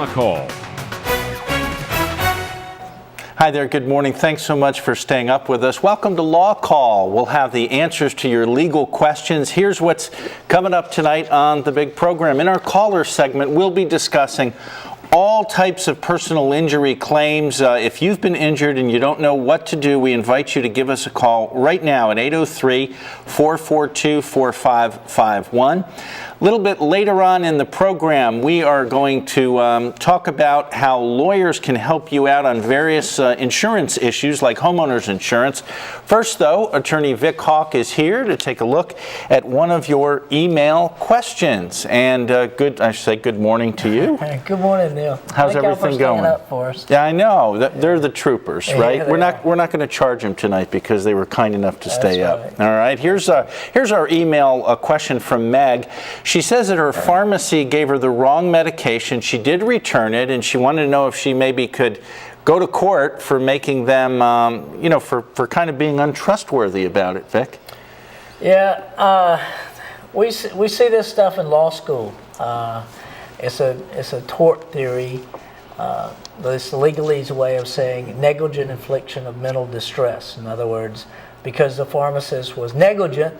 Law Call. Hi there, good morning. Thanks so much for staying up with us. Welcome to Law Call. We'll have the answers to your legal questions. Here's what's coming up tonight on the big program. In our caller segment, we'll be discussing all types of personal injury claims. If you've been injured and you don't know what to do, we invite you to give us a call right now at 803-442-4551. A little bit later on in the program, we are going to talk about how lawyers can help you out on various insurance issues like homeowners insurance. First, though, Attorney Vic Hawk is here to take a look at one of your email questions. And good morning to you. Good morning, Neil. How's everything going? Up for us. Yeah, I know. They're the troopers, right? Yeah, We're not going to charge them tonight because they were kind enough to stay up. Right. All right. Here's our email question from Meg. She says that her pharmacy gave her the wrong medication. She did return it, and she wanted to know if she maybe could go to court for making them, for kind of being untrustworthy about it, Vic. Yeah, we see this stuff in law school. It's a tort theory. This legalese way of saying negligent infliction of mental distress. In other words, because the pharmacist was negligent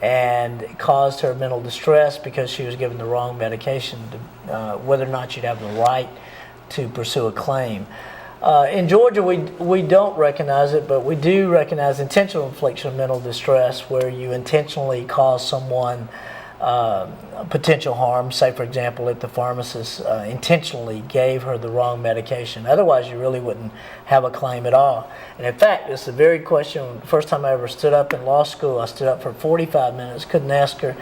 and it caused her mental distress because she was given the wrong medication, whether or not you'd have the right to pursue a claim. In Georgia, we don't recognize it, but we do recognize intentional infliction of mental distress, where you intentionally cause someone potential harm. Say, for example, if the pharmacist intentionally gave her the wrong medication. Otherwise, you really wouldn't have a claim at all. And in fact, it's the very question. The first time I ever stood up in law school, I stood up for 45 minutes, couldn't answer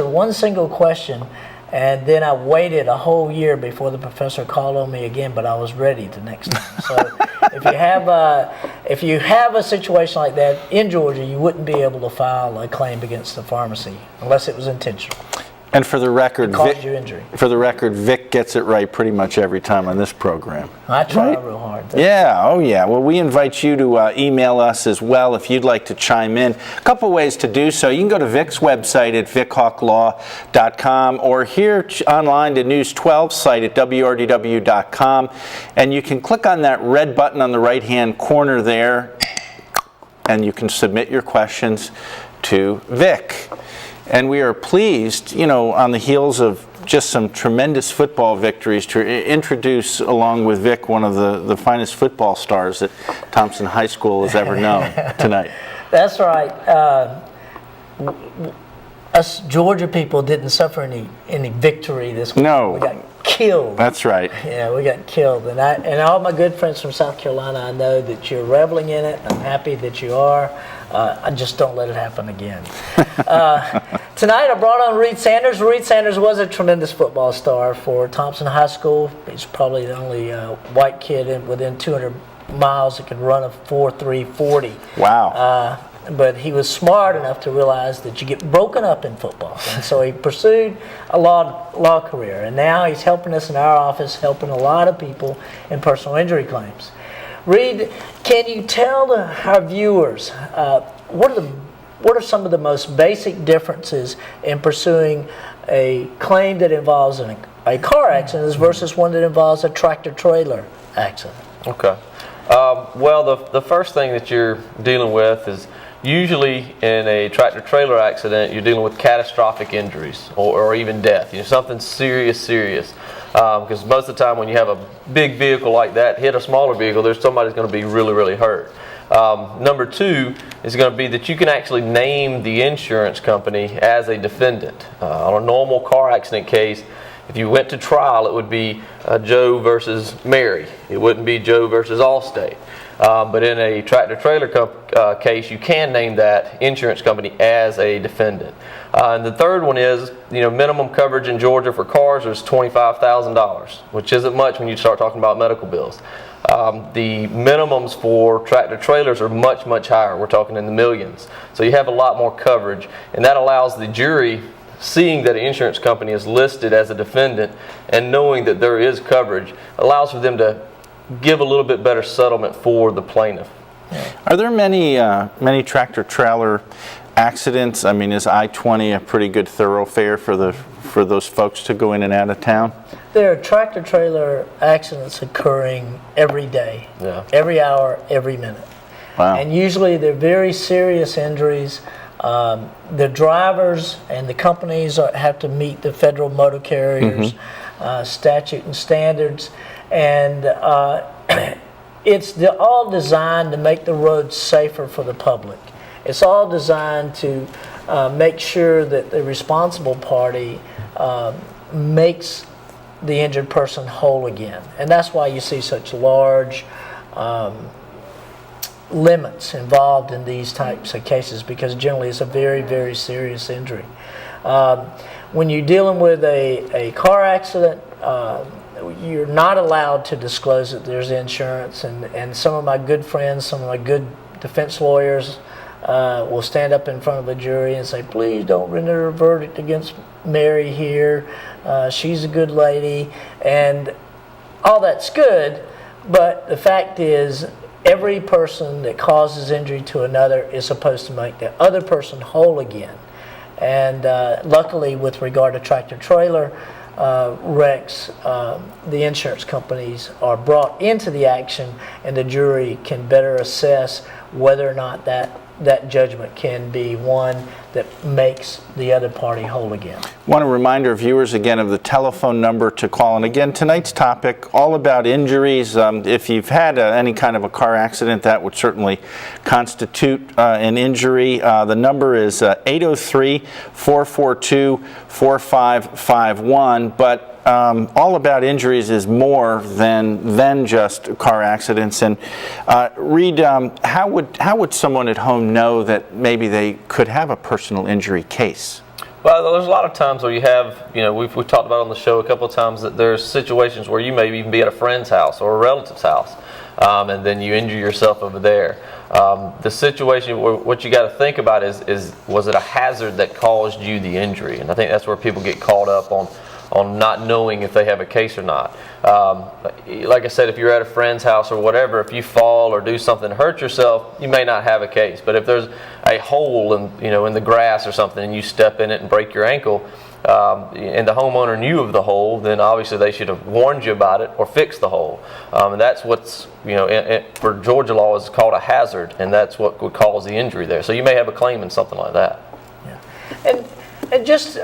one single question. And then I waited a whole year before the professor called on me again, but I was ready the next time. So if you have a situation like that in Georgia, you wouldn't be able to file a claim against the pharmacy unless it was intentional. And for the record, Vic gets it right pretty much every time on this program. I try real hard. Yeah, oh yeah. Well, we invite you to email us as well if you'd like to chime in. A couple ways to do so. You can go to Vic's website at vichawklaw.com or here online to News 12's site at wrdw.com, and you can click on that red button on the right-hand corner there, and you can submit your questions to Vic. And we are pleased, on the heels of just some tremendous football victories, to introduce, along with Vic, one of the finest football stars that Thompson High School has ever known tonight. That's right. Us Georgia people didn't suffer any victory this week. No. We got killed. That's right. Yeah, we got killed. And all my good friends from South Carolina, I know that you're reveling in it. I'm happy that you are. I just don't let it happen again. Tonight I brought on Reed Sanders. Reed Sanders was a tremendous football star for Thompson High School. He's probably the only white kid within 200 miles that could run a 4.3 40. Wow. But he was smart enough to realize that you get broken up in football. And so he pursued a law career. And now he's helping us in our office, helping a lot of people in personal injury claims. Reed, can you tell our viewers what are some of the most basic differences in pursuing a claim that involves a car accident versus one that involves a tractor-trailer accident? Okay. Well, the first thing that you're dealing with is usually in a tractor-trailer accident, you're dealing with catastrophic injuries or even death. Something serious. Because most of the time when you have a big vehicle like that hit a smaller vehicle, there's somebody's going to be really hurt. Number two is going to be that you can actually name the insurance company as a defendant. On a normal car accident case, if you went to trial, it would be Joe versus Mary. It wouldn't be Joe versus Allstate. But in a tractor-trailer case, you can name that insurance company as a defendant. And the third one is, minimum coverage in Georgia for cars is $25,000, which isn't much when you start talking about medical bills. The minimums for tractor-trailers are much higher. We're talking in the millions. So you have a lot more coverage, and that allows the jury, seeing that an insurance company is listed as a defendant and knowing that there is coverage, allows for them to give a little bit better settlement for the plaintiff. Are there many tractor-trailer accidents? I mean, is I-20 a pretty good thoroughfare for those folks to go in and out of town? There are tractor trailer accidents occurring every day, Yeah. every hour, every minute. Wow. And usually they're very serious injuries. The drivers and the companies have to meet the federal motor carriers statute and standards. And it's all designed to make the roads safer for the public. It's all designed to make sure that the responsible party makes the injured person whole again. And that's why you see such large limits involved in these types of cases, because generally it's a very, very serious injury. When you're dealing with a car accident, you're not allowed to disclose that there's insurance, and some of my good friends, some of my good defense lawyers will stand up in front of a jury and say, please don't render a verdict against Mary here. She's a good lady, and all that's good, but the fact is every person that causes injury to another is supposed to make the other person whole again. And luckily, with regard to tractor trailer wrecks, the insurance companies are brought into the action, and the jury can better assess whether or not that judgment can be one that makes the other party whole again. Want to remind our viewers again of the telephone number to call. And again, tonight's topic, all about injuries. If you've had any kind of a car accident, that would certainly constitute an injury. The number is 803-442-4551. But all about injuries is more than just car accidents. And Reed, how would someone at home know that maybe they could have a personal injury case? Well, there's a lot of times where you have, we've talked about on the show a couple of times that there's situations where you may even be at a friend's house or a relative's house, and then you injure yourself over there. The situation, what you got to think about is was it a hazard that caused you the injury? And I think that's where people get caught up on not knowing if they have a case or not. Like I said, if you're at a friend's house or whatever, if you fall or do something to hurt yourself, you may not have a case. But if there's a hole in the grass or something and you step in it and break your ankle, and the homeowner knew of the hole, then obviously they should have warned you about it or fixed the hole. And that's what's, for Georgia law is called a hazard, and that's what would cause the injury there. So you may have a claim in something like that. Yeah. And just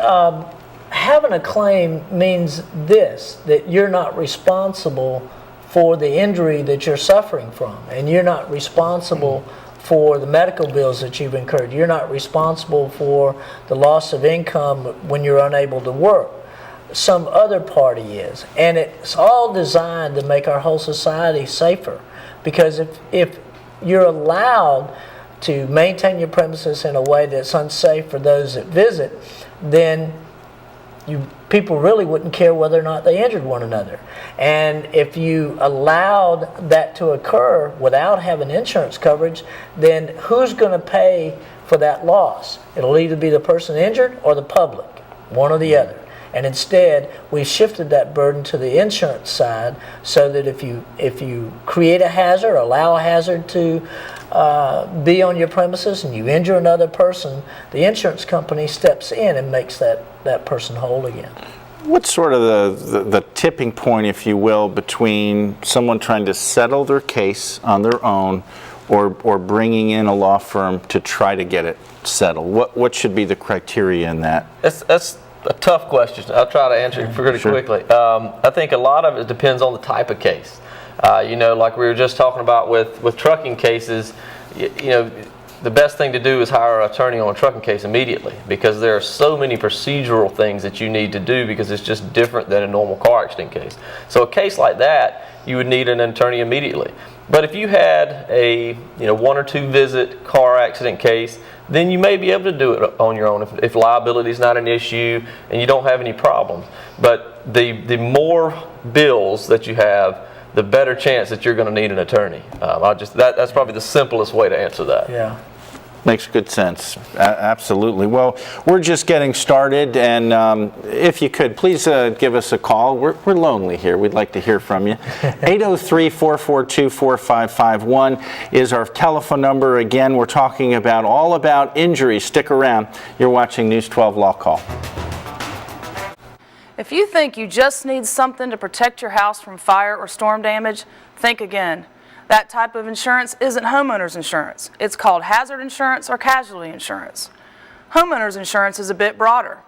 having a claim means this, that you're not responsible for the injury that you're suffering from, and you're not responsible for the medical bills that you've incurred. You're not responsible for the loss of income when you're unable to work. Some other party is. And it's all designed to make our whole society safer, because if you're allowed to maintain your premises in a way that's unsafe for those that visit, then people really wouldn't care whether or not they injured one another. And if you allowed that to occur without having insurance coverage, then who's going to pay for that loss? It'll either be the person injured or the public, one or the other. And instead, we shifted that burden to the insurance side, so that if you create a hazard, allow a hazard to be on your premises, and you injure another person, the insurance company steps in and makes that person whole again. What's sort of the tipping point, if you will, between someone trying to settle their case on their own or bringing in a law firm to try to get it settled? What should be the criteria in that? That's a tough question. I'll try to answer it pretty quickly. I think a lot of it depends on the type of case. Like we were just talking about with trucking cases, the best thing to do is hire an attorney on a trucking case immediately, because there are so many procedural things that you need to do, because it's just different than a normal car accident case. So a case like that, you would need an attorney immediately. But if you had a 1 or 2 visit car accident case, then you may be able to do it on your own if liability is not an issue and you don't have any problems. But the more bills that you have, the better chance that you're going to need an attorney. That's probably the simplest way to answer that. Yeah. Makes good sense. Absolutely. Well, we're just getting started, and if you could, please give us a call. We're lonely here. We'd like to hear from you. 803-442-4551 is our telephone number. Again, we're talking about all about injuries. Stick around. You're watching News 12 Law Call. If you think you just need something to protect your house from fire or storm damage, think again. That type of insurance isn't homeowners insurance. It's called hazard insurance or casualty insurance. Homeowners insurance is a bit broader.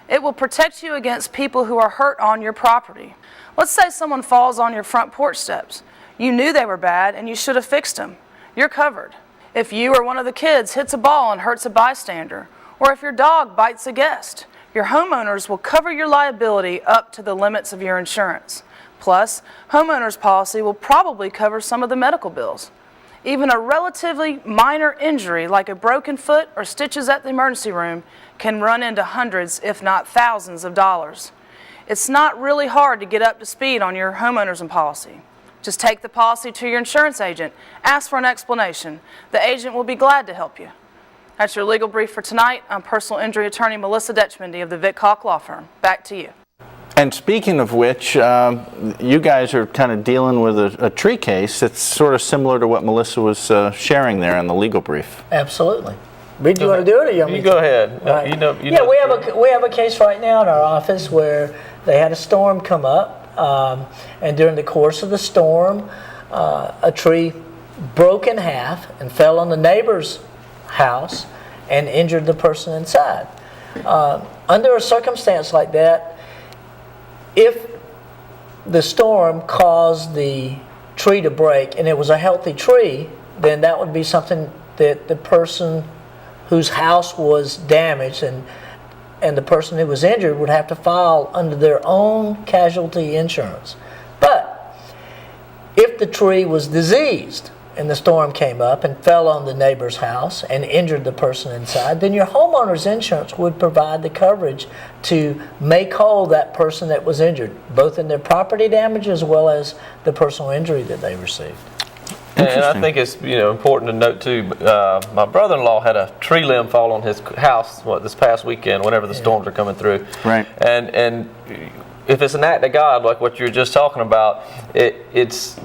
It will protect you against people who are hurt on your property. Let's say someone falls on your front porch steps. You knew they were bad and you should have fixed them. You're covered. If you or one of the kids hits a ball and hurts a bystander, or if your dog bites a guest, your homeowners will cover your liability up to the limits of your insurance. Plus, homeowners policy will probably cover some of the medical bills. Even a relatively minor injury like a broken foot or stitches at the emergency room can run into hundreds, if not thousands of dollars. It's not really hard to get up to speed on your homeowners policy. Just take the policy to your insurance agent, ask for an explanation. The agent will be glad to help you. That's your legal brief for tonight. I'm personal injury attorney Melissa Detchmendy of the Vic Hawk Law Firm. Back to you. And speaking of which, you guys are kind of dealing with a tree case that's sort of similar to what Melissa was sharing there in the legal brief. Absolutely. Reed, do you want to do it, or you want me You to? go ahead. Right. You we have a case right now in our office where they had a storm come up, and during the course of the storm, a tree broke in half and fell on the neighbor's house and injured the person inside. Under a circumstance like that, if the storm caused the tree to break and it was a healthy tree, then that would be something that the person whose house was damaged and the person who was injured would have to file under their own casualty insurance. But if the tree was diseased and the storm came up and fell on the neighbor's house and injured the person inside, then your homeowner's insurance would provide the coverage to make whole that person that was injured, both in their property damage as well as the personal injury that they received. And I think it's important to note too. My brother-in-law had a tree limb fall on his house this past weekend. Whenever the storms are coming through, Right. And if it's an act of God, like what you were just talking about, it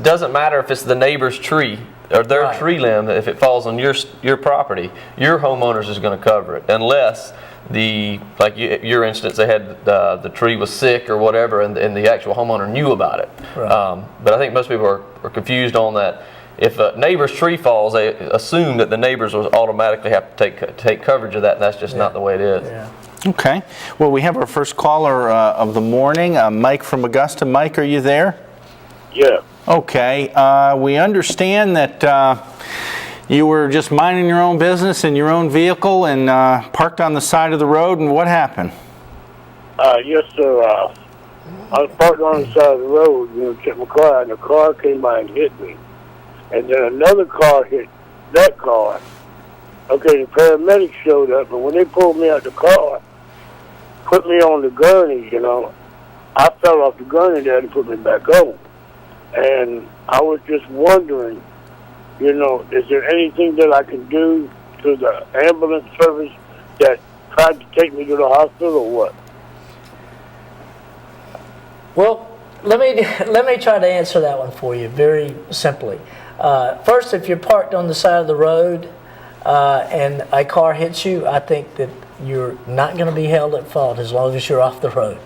doesn't matter if it's the neighbor's tree or their Right. tree limb. If it falls on your property, your homeowners is going to cover it, unless your instance, they had the tree was sick or whatever, and the actual homeowner knew about it. Right. But I think most people are confused on that. If a neighbor's tree falls, they assume that the neighbors will automatically have to take coverage of that, and that's just not the way it is. Yeah. Okay. Well, we have our first caller of the morning, Mike from Augusta. Mike, are you there? Yeah. Okay. We understand that you were just minding your own business in your own vehicle and parked on the side of the road, and what happened? Yes, sir. I was parked on the side of the road, check my car, and the car came by and hit me. And then another car hit that car. Okay, the paramedics showed up, and when they pulled me out the car, put me on the gurney, I fell off the gurney there and put me back on. And I was just wondering, is there anything that I can do to the ambulance service that tried to take me to the hospital or what? Well, let me try to answer that one for you very simply. First, if you're parked on the side of the road and a car hits you, I think that you're not going to be held at fault as long as you're off the road.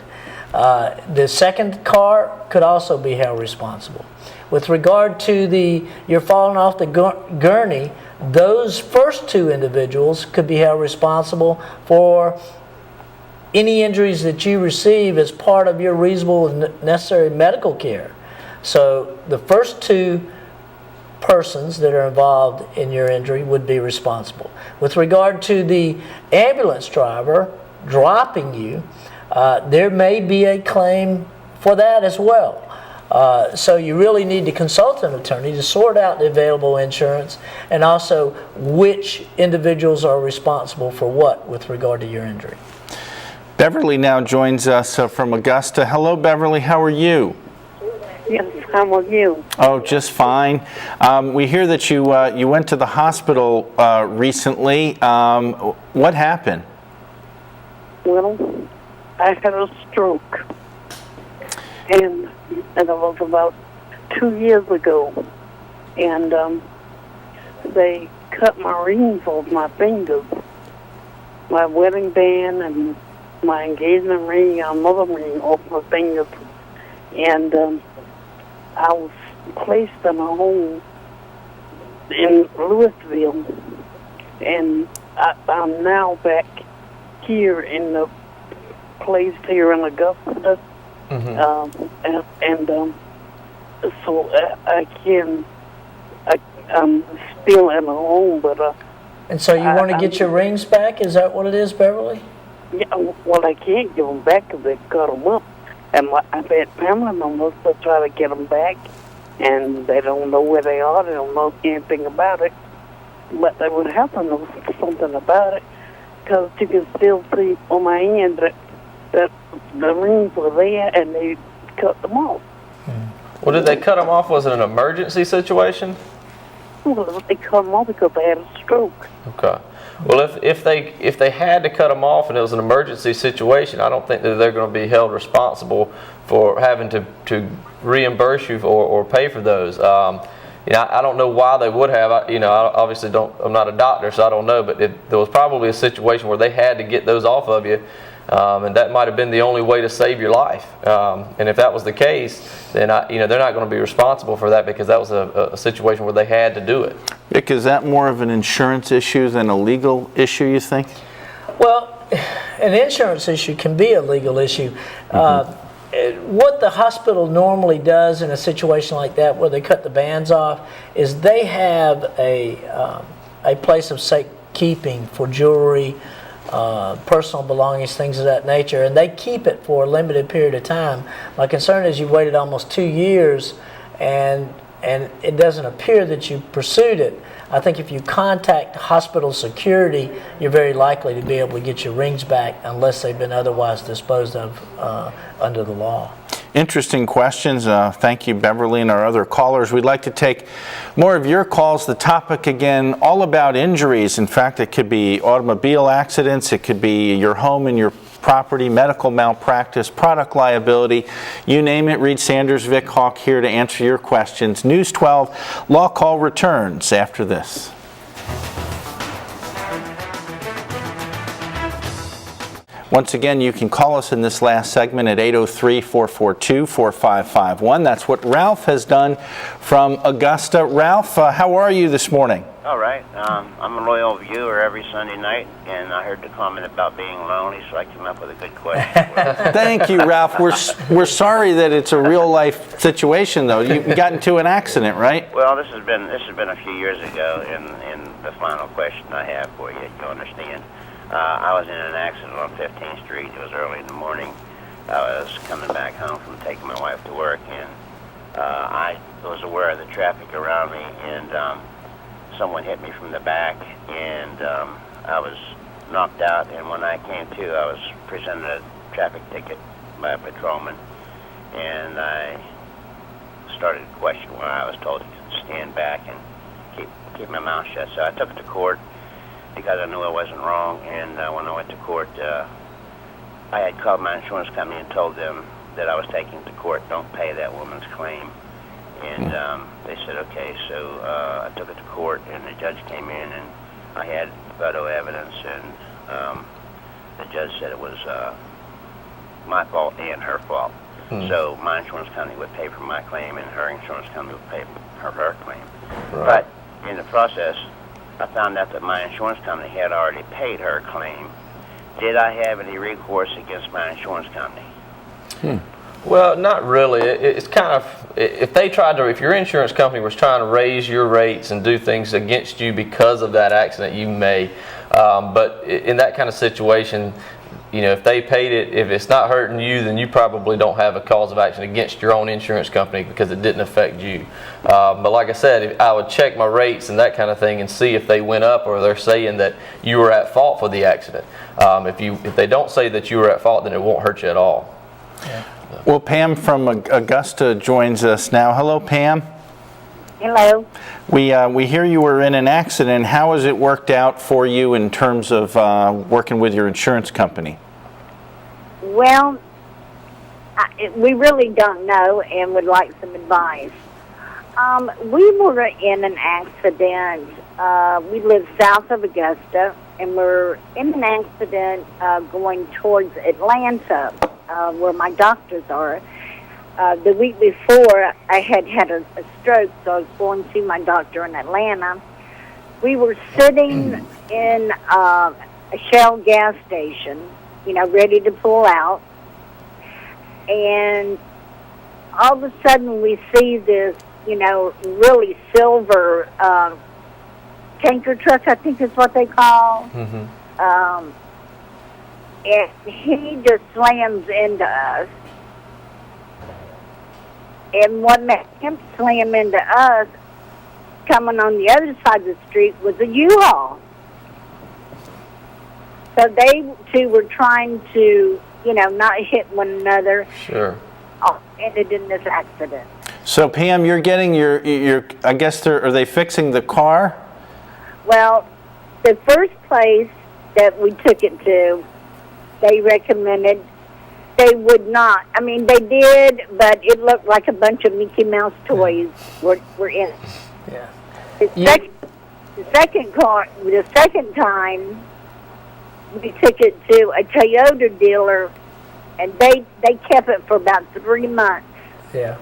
The second car could also be held responsible. With regard to you're falling off the gurney, those first two individuals could be held responsible for any injuries that you receive as part of your reasonable and necessary medical care. So the first two persons that are involved in your injury would be responsible. With regard to the ambulance driver dropping you, there may be a claim for that as well. So you really need to consult an attorney to sort out the available insurance and also which individuals are responsible for what with regard to your injury. Beverly now joins us from Augusta. Hello, Beverly. How are you? Yes, How are you? Oh, just fine. We hear that you went to the hospital recently. What happened? Well, I had a stroke, and it was about 2 years ago, and they cut my rings off my fingers, my wedding band and my engagement ring, another ring off my fingers, and I was placed in a home in Louisville, and I'm now back here in the place here in Augusta, so I'm still in a home, but And so you want to get your rings back? Is that what it is, Beverly? yeah, well, I can't give them back because they cut them up, and I've had family members that try to get them back, and they don't know where they are. They don't know anything about it, but they would have to know something about it, because you can still see on my hand that the rings were there and they cut them off. Well, did they cut them off? Was it an emergency situation? Well, they cut them off because they had a stroke. Okay. Well, if they had to cut them off and it was an emergency situation, I don't think that they're going to be held responsible for having to reimburse you or pay for those. You know, I don't know why they would have. I obviously don't. I'm not a doctor, so I don't know. But there was probably a situation where they had to get those off of you, and that might have been the only way to save your life. And if that was the case, then they're not going to be responsible for that because that was a situation where they had to do it. Vic, is that more of an insurance issue than a legal issue, you think? Well, an insurance issue can be a legal issue. What the hospital normally does in a situation like that where they cut the bands off is they have a place of safekeeping for jewelry, personal belongings, things of that nature, and they keep it for a limited period of time. My concern is you waited almost 2 years and it doesn't appear that you pursued it. I think if you contact hospital security, you're very likely to be able to get your rings back unless they've been otherwise disposed of under the law. Interesting questions. Thank you, Beverly, and our other callers. We'd like to take more of your calls. The topic, again, all about injuries. In fact, it could be automobile accidents. It could be your home and your property, medical malpractice, product liability, you name it. Reed Sanders, Vic Hawk here to answer your questions. News 12 Law Call returns after this. Once again, you can call us in this last segment at 803-442-4551. That's what Ralph has done from Augusta. Ralph, how are you this morning? All right. I'm a loyal viewer every Sunday night, and I heard the comment about being lonely, so I came up with a good question. Thank you, Ralph. We're sorry that it's a real-life situation, though. You got into an accident, right? Well, this has been a few years ago, and the final question I have for you, you understand. I was in an accident on 15th Street. It was early in the morning. I was coming back home from taking my wife to work, and I was aware of the traffic around me, and someone hit me from the back, and I was knocked out, and when I came to, I was presented a traffic ticket by a patrolman, and I started to question why I was told to stand back and keep my mouth shut. So I took it to court because I knew I wasn't wrong, and when I went to court, I had called my insurance company and told them that I was taking to court, don't pay that woman's claim. And they said, okay, so I took it to court, and the judge came in, and I had photo evidence, and the judge said it was my fault and her fault. So my insurance company would pay for my claim, and her insurance company would pay for her claim. Right. But in the process, I found out that my insurance company had already paid her claim. Did I have any recourse against my insurance company? Well, not really. It's kind of, if your insurance company was trying to raise your rates and do things against you because of that accident, you may. But in that kind of situation, if they paid it, if it's not hurting you, then you probably don't have a cause of action against your own insurance company because it didn't affect you. But like I said, I would check my rates and that kind of thing and see if they went up or they're saying that you were at fault for the accident. If they don't say that you were at fault, then it won't hurt you at all. Yeah. Well, Pam from Augusta joins us now. Hello, Pam. Hello. We hear you were in an accident. How has it worked out for you in terms of working with your insurance company? Well, we really don't know and would like some advice. We were in an accident. We live south of Augusta, and we're in an accident going towards Atlanta, where my doctors are. The week before, I had a stroke, so I was going to see my doctor in Atlanta. We were sitting in a Shell gas station, ready to pull out. And all of a sudden, we see this, really silver tanker truck, I think is what they call. Mm-hmm. And he just slams into us. And what made him slam into us, coming on the other side of the street, was a U-Haul. So they two were trying to, not hit one another. Sure. Ended in this accident. So, Pam, you're getting your I guess are they fixing the car? Well, the first place that we took it to, they recommended they would not. I mean, they did, but it looked like a bunch of Mickey Mouse toys were in it. Yeah. The second time, we took it to a Toyota dealer, and they kept it for about 3 months. Yeah.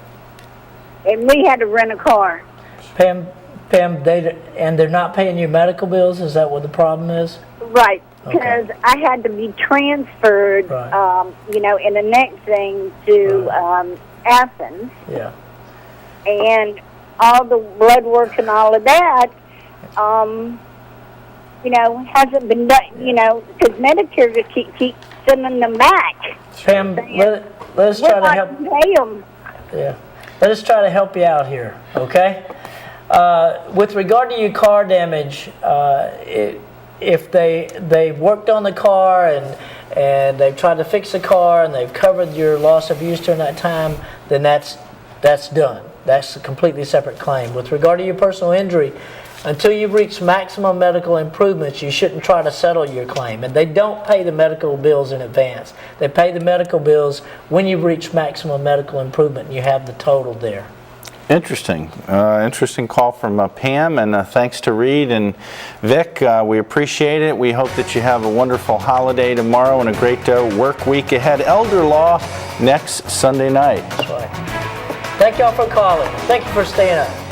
And we had to rent a car. Pam, they're not paying your medical bills? Is that what the problem is? Right. Okay. Because I had to be transferred, Right. in the next thing to Athens. Yeah. And all the blood work and all of that, hasn't been done, because Medicare just keep sending them back. Pam, let's try to help. Pay them. Yeah. Let us try to help you out here, okay? With regard to your car damage, if they worked on the car and they've tried to fix the car and they've covered your loss of use during that time, then that's done. That's a completely separate claim. With regard to your personal injury, until you've reached maximum medical improvements, you shouldn't try to settle your claim. And they don't pay the medical bills in advance. They pay the medical bills when you've reached maximum medical improvement and you have the total there. Interesting. Interesting call from Pam, and thanks to Reed and Vic. We appreciate it. We hope that you have a wonderful holiday tomorrow and a great work week ahead. Elder Law next Sunday night. That's right. Thank y'all for calling. Thank you for staying up.